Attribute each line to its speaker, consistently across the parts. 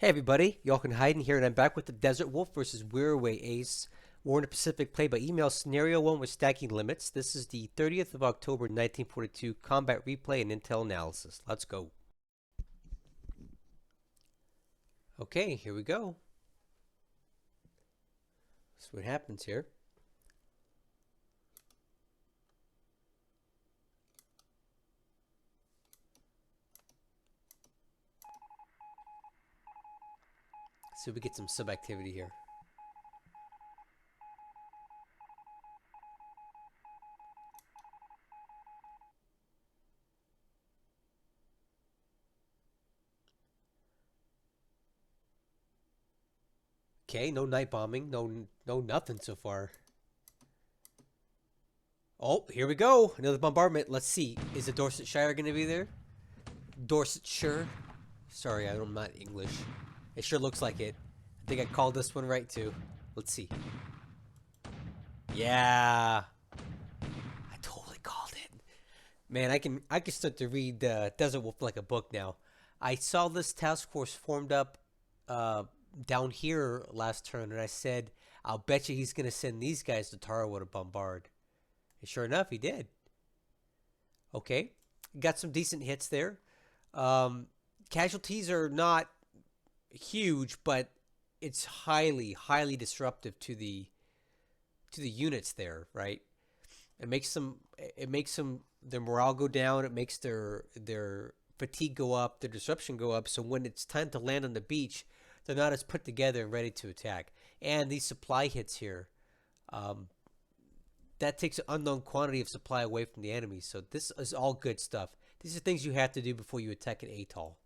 Speaker 1: Hey everybody, Jochen Hayden here, and I'm back with the Desert Wolf versus Wirraway Ace War in the Pacific play by email scenario 1 with stacking limits. This is the 30th of October 1942 combat replay and intel analysis. Let's go. Okay, here we go. See what happens here. See if we get some sub activity here. Okay, no night bombing, no nothing so far. Oh, here we go. Another bombardment. Let's see. Is the Dorsetshire going to be there? Dorsetshire. Sorry, I'm not English. It sure looks like it. I think I called this one right too. Let's see. Yeah. I totally called it. Man, I can start to read Desert Wolf like a book now. I saw this task force formed up down here last turn, and I said, I'll bet you he's going to send these guys to Tarawa to bombard. And sure enough, he did. Okay. Got some decent hits there. Casualties are not huge, but it's highly disruptive to the units there, right? It makes their morale go down. It makes their fatigue go up, their disruption go up. So when it's time to land on the beach, they're not as put together and ready to attack. And these supply hits here, that takes an unknown quantity of supply away from the enemy. So this is all good stuff. These are things you have to do before you attack an atoll.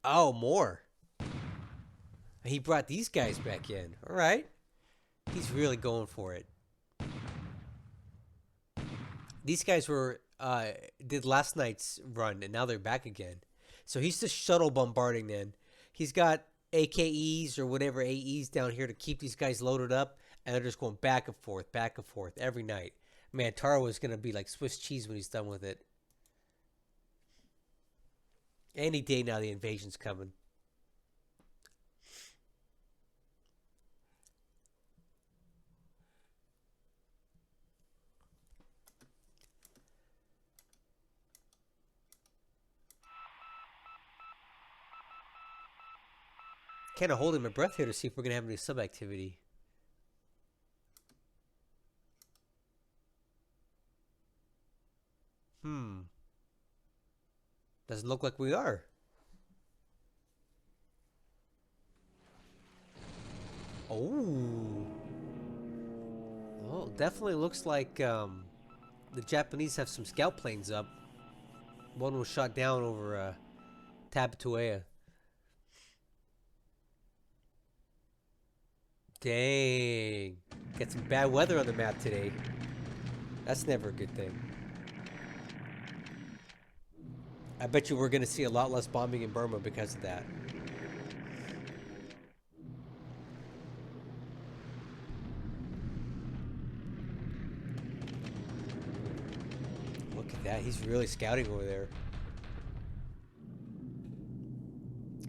Speaker 1: Oh, more. He brought these guys back in. All right. He's really going for it. These guys were did last night's run, and now they're back again. So he's just shuttle bombarding then. He's got AKEs or whatever AEs down here to keep these guys loaded up, and they're just going back and forth every night. Man, Tarawa is going to be like Swiss cheese when he's done with it. Any day now the invasion's coming. Kind of holding my breath here to see if we're going to have any sub activity. Doesn't look like we are. Oh. Well, definitely looks like the Japanese have some scout planes up. One was shot down over Tabatuea. Dang. Got some bad weather on the map today. That's never a good thing. I bet you we're going to see a lot less bombing in Burma because of that. Look at that. He's really scouting over there.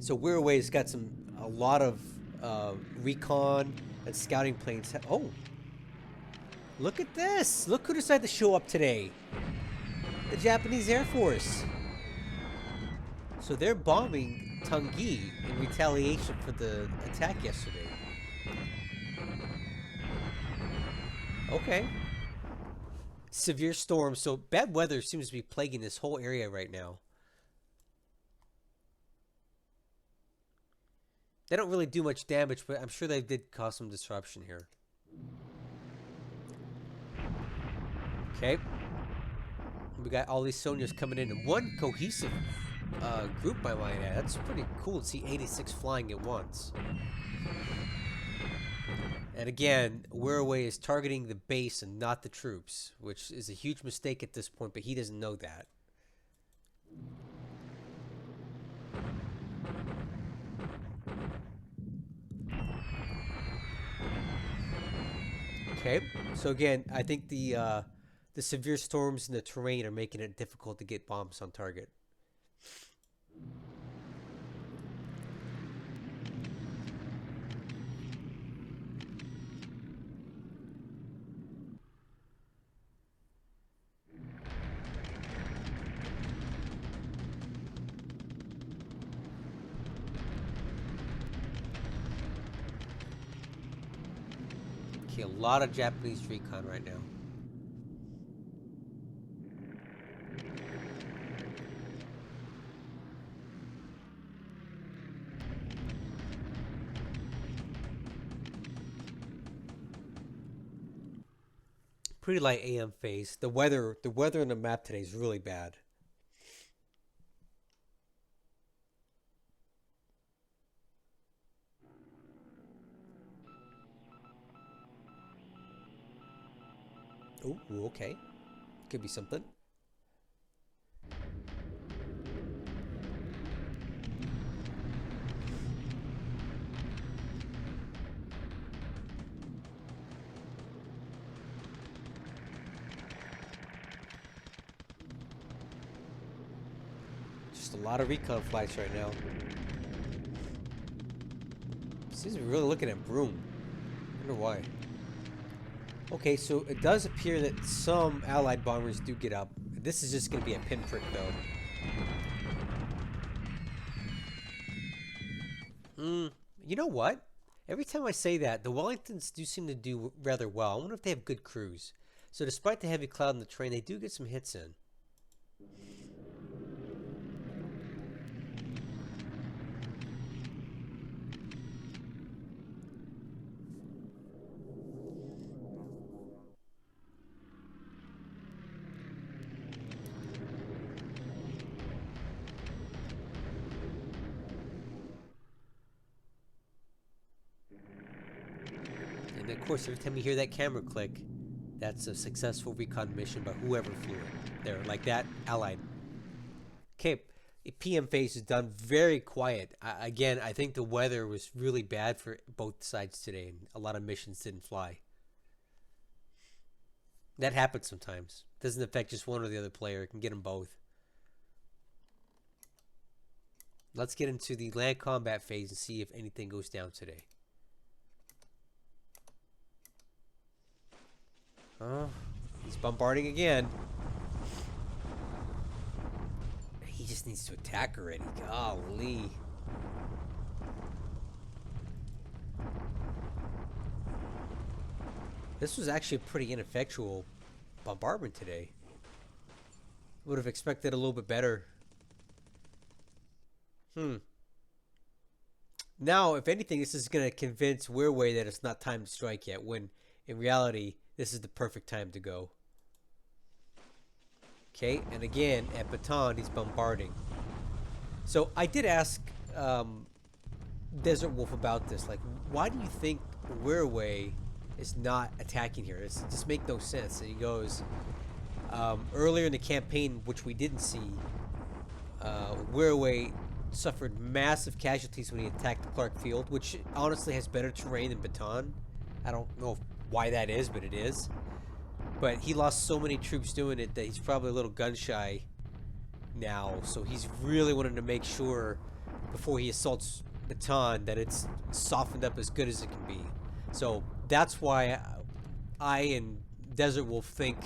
Speaker 1: So Wirraway's got a lot of recon and scouting planes. Oh, look at this! Look who decided to show up today. The Japanese Air Force. So they're bombing Tungi in retaliation for the attack yesterday. Okay. Severe storm. So bad weather seems to be plaguing this whole area right now. They don't really do much damage, but I'm sure they did cause some disruption here. Okay. We got all these Sonias coming in one cohesive group, I might add. That's pretty cool to see 86 flying at once. And again, Wirraway is targeting the base and not the troops, which is a huge mistake at this point, but he doesn't know that. Okay, so again, I think the severe storms in the terrain are making it difficult to get bombs on target. Okay, a lot of Japanese recon right now. Pretty light AM phase. The weather on the map today is really bad. Oh, okay. Could be something. Just a lot of recon flights right now. Seems to be really looking at Broom. I wonder why. Okay, so it does appear that some Allied bombers do get up. This is just going to be a pinprick, though. You know what? Every time I say that, the Wellingtons do seem to do rather well. I wonder if they have good crews. So despite the heavy cloud in the terrain, they do get some hits in. And of course, every time you hear that camera click, that's a successful recon mission by whoever flew it. There, like that, Allied. Okay, PM phase is done very quiet. Again, I think the weather was really bad for both sides today, and a lot of missions didn't fly. That happens sometimes. Doesn't affect just one or the other player. It can get them both. Let's get into the land combat phase and see if anything goes down today. Oh, he's bombarding again. He just needs to attack already. Golly. This was actually a pretty ineffectual bombardment today. Would have expected a little bit better. Now, if anything, this is going to convince Wirraway that it's not time to strike yet, when in reality, this is the perfect time to go. Okay, and again, at Bataan, he's bombarding. So I did ask DesertWolf about this. Like, why do you think Wirraway is not attacking here? It just makes no sense. And he goes, earlier in the campaign, which we didn't see, Wirraway suffered massive casualties when he attacked the Clark Field, which honestly has better terrain than Bataan. I don't know why that is, but it is. But he lost so many troops doing it that he's probably a little gun shy now. So he's really wanting to make sure before he assaults Bataan that it's softened up as good as it can be. So that's why I and DesertWolf think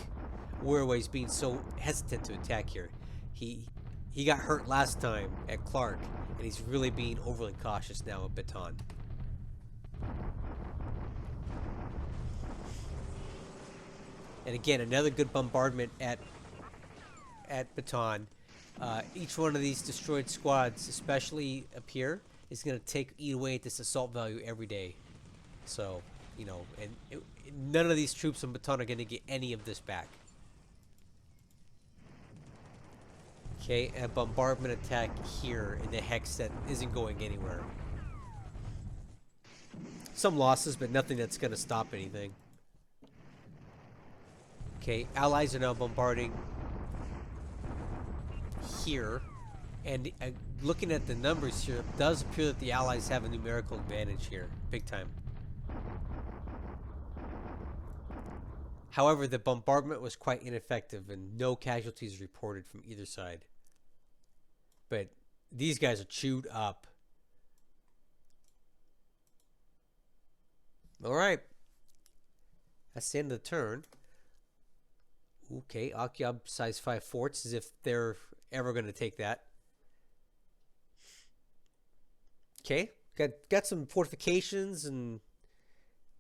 Speaker 1: Wirraway's being so hesitant to attack here. He got hurt last time at Clark, and he's really being overly cautious now at Bataan. And again, another good bombardment at Bataan. Each one of these destroyed squads, especially up here, is going to eat away at this assault value every day. So, you know, and none of these troops in Bataan are going to get any of this back. Okay, a bombardment attack here in the hex that isn't going anywhere. Some losses, but nothing that's going to stop anything. Okay, allies are now bombarding here. And looking at the numbers here, it does appear that the allies have a numerical advantage here. Big time. However, the bombardment was quite ineffective and no casualties reported from either side. But these guys are chewed up. Alright. That's the end of the turn. Okay, Akyab size 5 forts, as if they're ever going to take that. Okay, got some fortifications and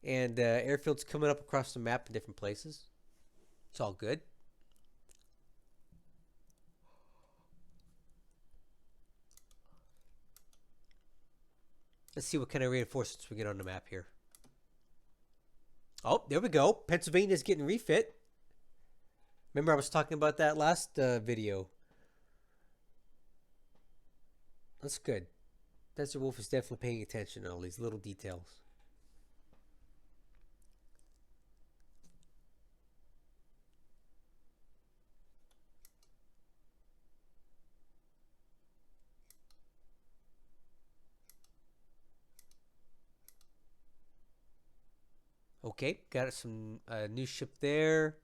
Speaker 1: And airfields coming up across the map in different places. It's all good. Let's see what kind of reinforcements we get on the map here. Oh, there we go. Pennsylvania's getting refit. Remember I was talking about that last video. That's good. DesertWolf is definitely paying attention to all these little details. Okay, got some new ship there,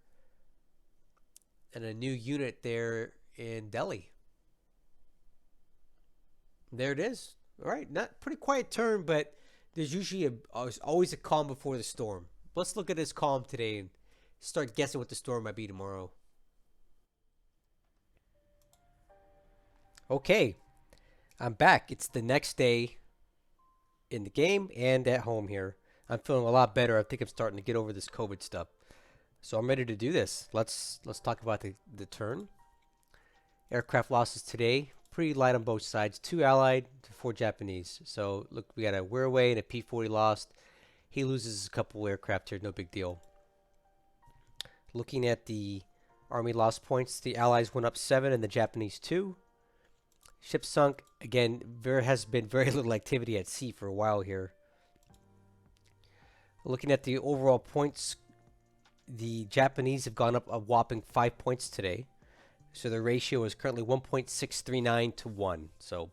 Speaker 1: and a new unit there in Delhi. There it is. All right, not pretty quiet turn, but there's usually always a calm before the storm. Let's look at this calm today and start guessing what the storm might be tomorrow. Okay, I'm back. It's the next day in the game and at home here. I'm feeling a lot better. I think I'm starting to get over this COVID stuff. So I'm ready to do this. Let's talk about the turn. Aircraft losses today. Pretty light on both sides. 2 Allied to 4 Japanese. So look, we got a Wirraway and a P-40 lost. He loses a couple aircraft here. No big deal. Looking at the Army lost points, the Allies went up 7 and the Japanese 2. Ship sunk. Again, there has been very little activity at sea for a while here. Looking at the overall points, the Japanese have gone up a whopping 5 points today. So the ratio is currently 1.639 to 1. So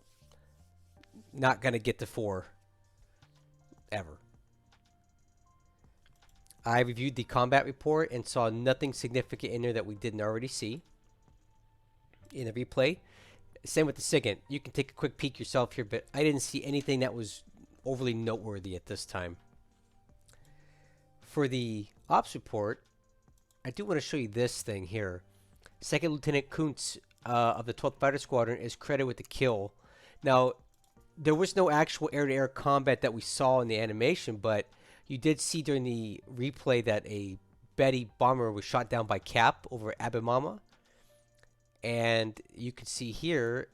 Speaker 1: not going to get to 4 ever. I reviewed the combat report and saw nothing significant in there that we didn't already see in the replay. Same with the SIGINT. You can take a quick peek yourself here, but I didn't see anything that was overly noteworthy at this time. For the ops report, I do want to show you this thing here. Second Lieutenant Kuntz of the 12th Fighter Squadron is credited with the kill. Now, there was no actual air-to-air combat that we saw in the animation, but you did see during the replay that a Betty bomber was shot down by Cap over Abimama. And you can see here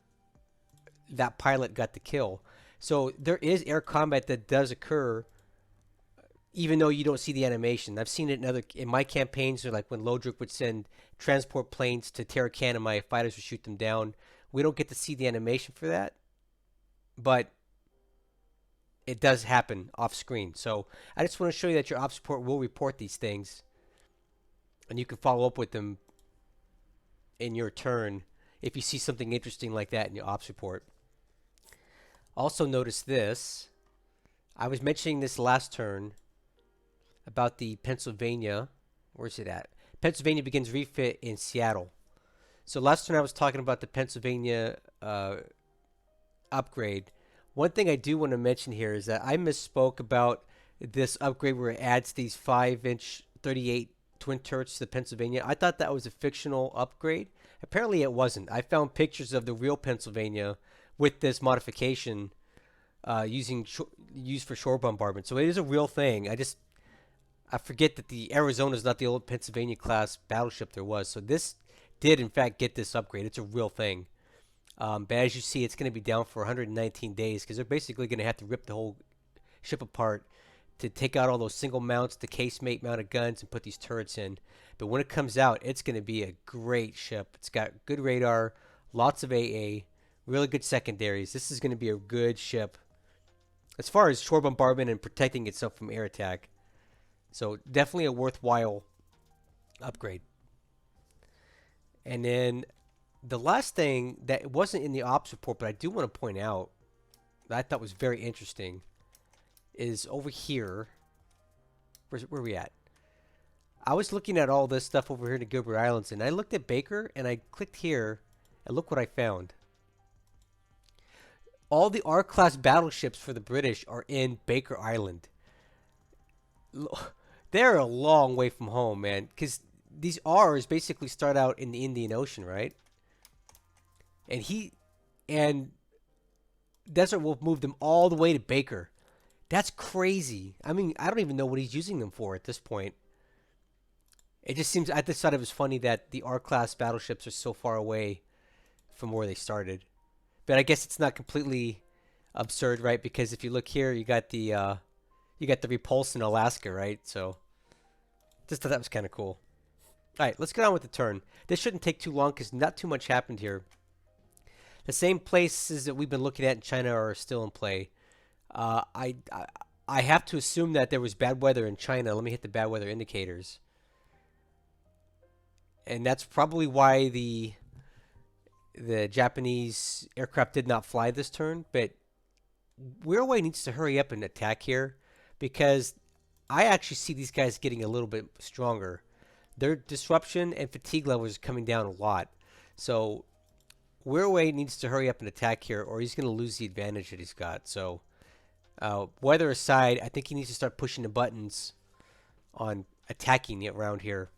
Speaker 1: that pilot got the kill. So there is air combat that does occur even though you don't see the animation. I've seen it in my campaigns, or like when Lodrick would send transport planes to Terracan and my fighters would shoot them down. We don't get to see the animation for that, but it does happen off screen. So I just want to show you that your ops support will report these things, and you can follow up with them in your turn if you see something interesting like that in your ops report. Also notice this. I was mentioning this last turn about the Pennsylvania. Where's it at? Pennsylvania begins refit in Seattle. So last turn I was talking about the Pennsylvania upgrade. One thing I do want to mention here is that I misspoke about this upgrade where it adds these 5-inch 38 twin turrets to the Pennsylvania. I thought that was a fictional upgrade. Apparently it wasn't. I found pictures of the real Pennsylvania with this modification used for shore bombardment. So it is a real thing. I forget that the Arizona is not the old Pennsylvania class battleship there was. So this did in fact get this upgrade. It's a real thing. But as you see, it's going to be down for 119 days because they're basically going to have to rip the whole ship apart to take out all those single mounts, the casemate mounted guns, and put these turrets in. But when it comes out, it's going to be a great ship. It's got good radar, lots of AA, really good secondaries. This is going to be a good ship as far as shore bombardment and protecting itself from air attack. So definitely a worthwhile upgrade. And then the last thing that wasn't in the ops report, but I do want to point out that I thought was very interesting is over here. Where are we at? I was looking at all this stuff over here in the Gilbert Islands, and I looked at Baker, and I clicked here, and look what I found. All the R-class battleships for the British are in Baker Island. They're a long way from home, man, because these R's basically start out in the Indian Ocean, right? And DesertWolf moved them all the way to Baker. That's crazy. I mean, I don't even know what he's using them for at this point. It just seems, I just thought it was funny that the R-class battleships are so far away from where they started. But I guess it's not completely absurd, right? Because if you look here, you got the repulse in Alaska, right? So just thought that was kind of cool. All right, let's get on with the turn. This shouldn't take too long because not too much happened here. The same places that we've been looking at in China are still in play. Uh, I, I I have to assume that there was bad weather in China. Let me hit the bad weather indicators, and that's probably why the Japanese aircraft did not fly this turn. But Wirraway needs to hurry up and attack here because I actually see these guys getting a little bit stronger. Their disruption and fatigue levels are coming down a lot. So Wirraway needs to hurry up and attack here, or he's going to lose the advantage that he's got. So weather aside, I think he needs to start pushing the buttons on attacking it around here.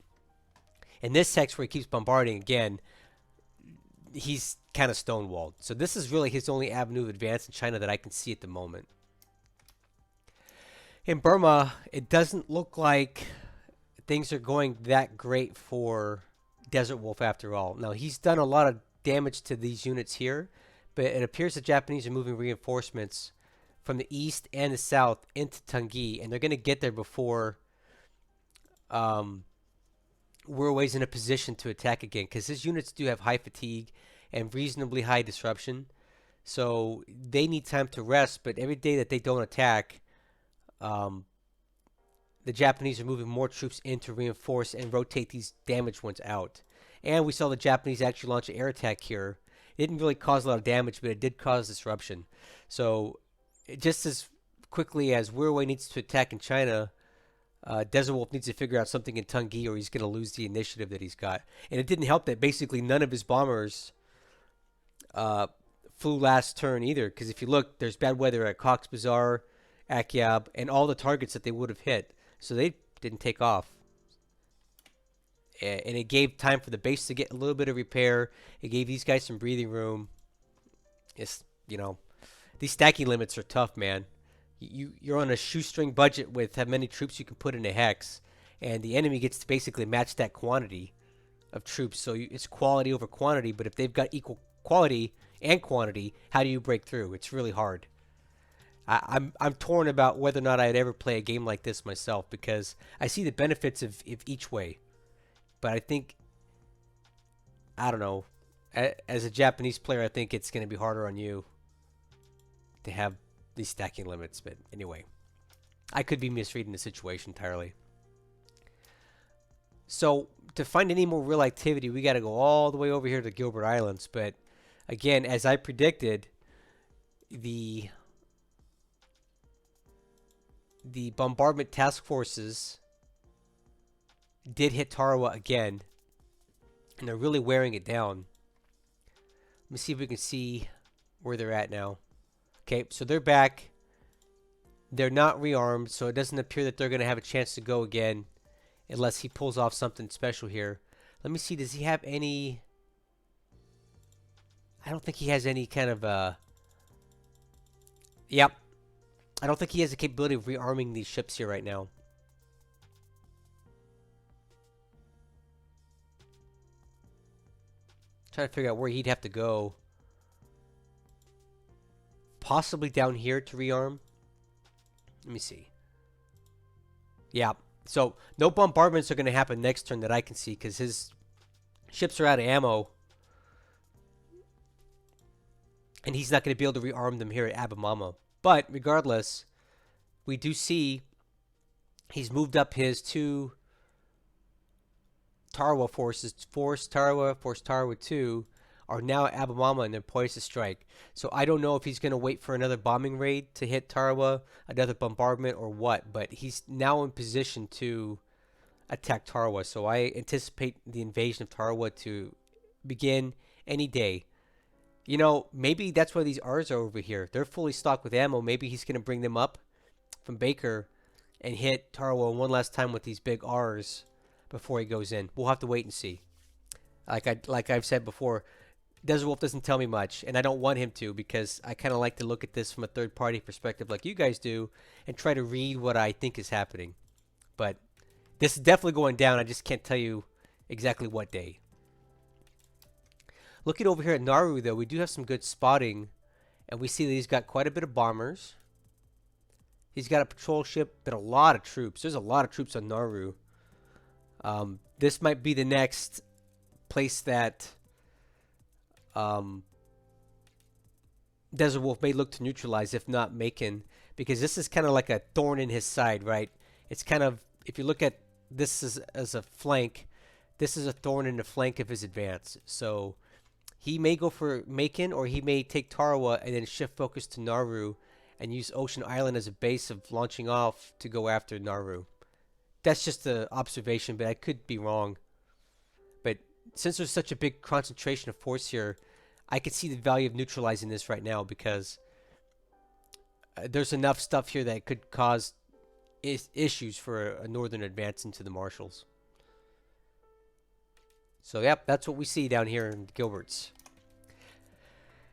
Speaker 1: In this text where he keeps bombarding again, he's kind of stonewalled. So this is really his only avenue of advance in China that I can see at the moment. In Burma, it doesn't look like things are going that great for DesertWolf after all. Now, he's done a lot of damage to these units here, but it appears the Japanese are moving reinforcements from the east and the south into Tangi, and they're going to get there before we're always in a position to attack again, because his units do have high fatigue and reasonably high disruption. So they need time to rest, but every day that they don't attack, the Japanese are moving more troops in to reinforce and rotate these damaged ones out. And we saw the Japanese actually launch an air attack here. It didn't really cause a lot of damage, but it did cause disruption. So just as quickly as Wirraway needs to attack in China, DesertWolf needs to figure out something in Tangi or he's going to lose the initiative that he's got. And it didn't help that basically none of his bombers flew last turn either, because if you look, there's bad weather at Cox's Bazar, Akyab, and all the targets that they would have hit. So they didn't take off. And it gave time for the base to get a little bit of repair. It gave these guys some breathing room. It's, these stacking limits are tough, man. You're on a shoestring budget with how many troops you can put in a hex, and the enemy gets to basically match that quantity of troops. So it's quality over quantity, but if they've got equal quality and quantity, how do you break through? It's really hard. I'm torn about whether or not I'd ever play a game like this myself, because I see the benefits of each way. But I think, I don't know, as a Japanese player, I think it's going to be harder on you to have these stacking limits. But anyway, I could be misreading the situation entirely. So to find any more real activity, we got to go all the way over here to Gilbert Islands. But again, as I predicted, the bombardment task forces did hit Tarawa again, and they're really wearing it down. Let me see if we can see where they're at now. Okay, so they're back. They're not rearmed, so it doesn't appear that they're going to have a chance to go again unless he pulls off something special here. Let me see, does he have any... I don't think he has any kind of... Yep. I don't think he has the capability of rearming these ships here right now. Trying to figure out where he'd have to go. Possibly down here to rearm. Let me see. Yeah. So no bombardments are going to happen next turn that I can see, because his ships are out of ammo. And he's not going to be able to rearm them here at Abemama. But regardless, we do see he's moved up his two Tarawa forces. Force Tarawa 2 are now at Abemama and they're poised to strike. So I don't know if he's going to wait for another bombing raid to hit Tarawa, another bombardment, or what. But he's now in position to attack Tarawa. So I anticipate the invasion of Tarawa to begin any day. Maybe that's why these R's are over here. They're fully stocked with ammo. Maybe he's going to bring them up from Baker and hit Tarawa one last time with these big R's before he goes in. We'll have to wait and see. Like I've said before, DesertWolf doesn't tell me much, and I don't want him to because I kind of like to look at this from a third-party perspective like you guys do and try to read what I think is happening. But this is definitely going down. I just can't tell you exactly what day. Looking over here at Nauru, though, we do have some good spotting, and we see that he's got quite a bit of bombers. He's got a patrol ship and a lot of troops. There's a lot of troops on Nauru. This might be the next place that DesertWolf may look to neutralize, if not Macon, because this is kind of like a thorn in his side, right? It's kind of, if you look at this as a flank, this is a thorn in the flank of his advance. So he may go for Macon, or he may take Tarawa and then shift focus to Nauru and use Ocean Island as a base of launching off to go after Nauru. That's just an observation, but I could be wrong. But since there's such a big concentration of force here, I could see the value of neutralizing this right now, because there's enough stuff here that could cause issues for a northern advance into the Marshalls. So, yep, that's what we see down here in Gilbert's.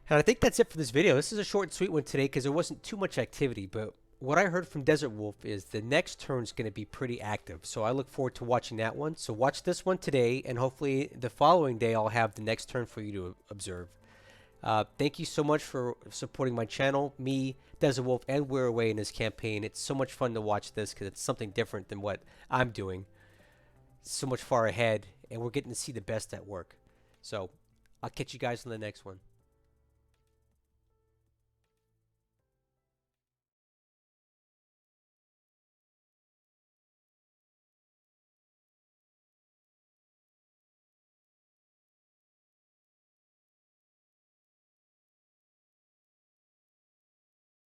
Speaker 1: And I think that's it for this video. This is a short and sweet one today because there wasn't too much activity. But what I heard from DesertWolf is the next turn is going to be pretty active. So I look forward to watching that one. So watch this one today, and hopefully the following day I'll have the next turn for you to observe. Thank you so much for supporting my channel, me, DesertWolf, and Wirraway in this campaign. It's so much fun to watch this because it's something different than what I'm doing. It's so much far ahead, and we're getting to see the best at work. So I'll catch you guys on the next one.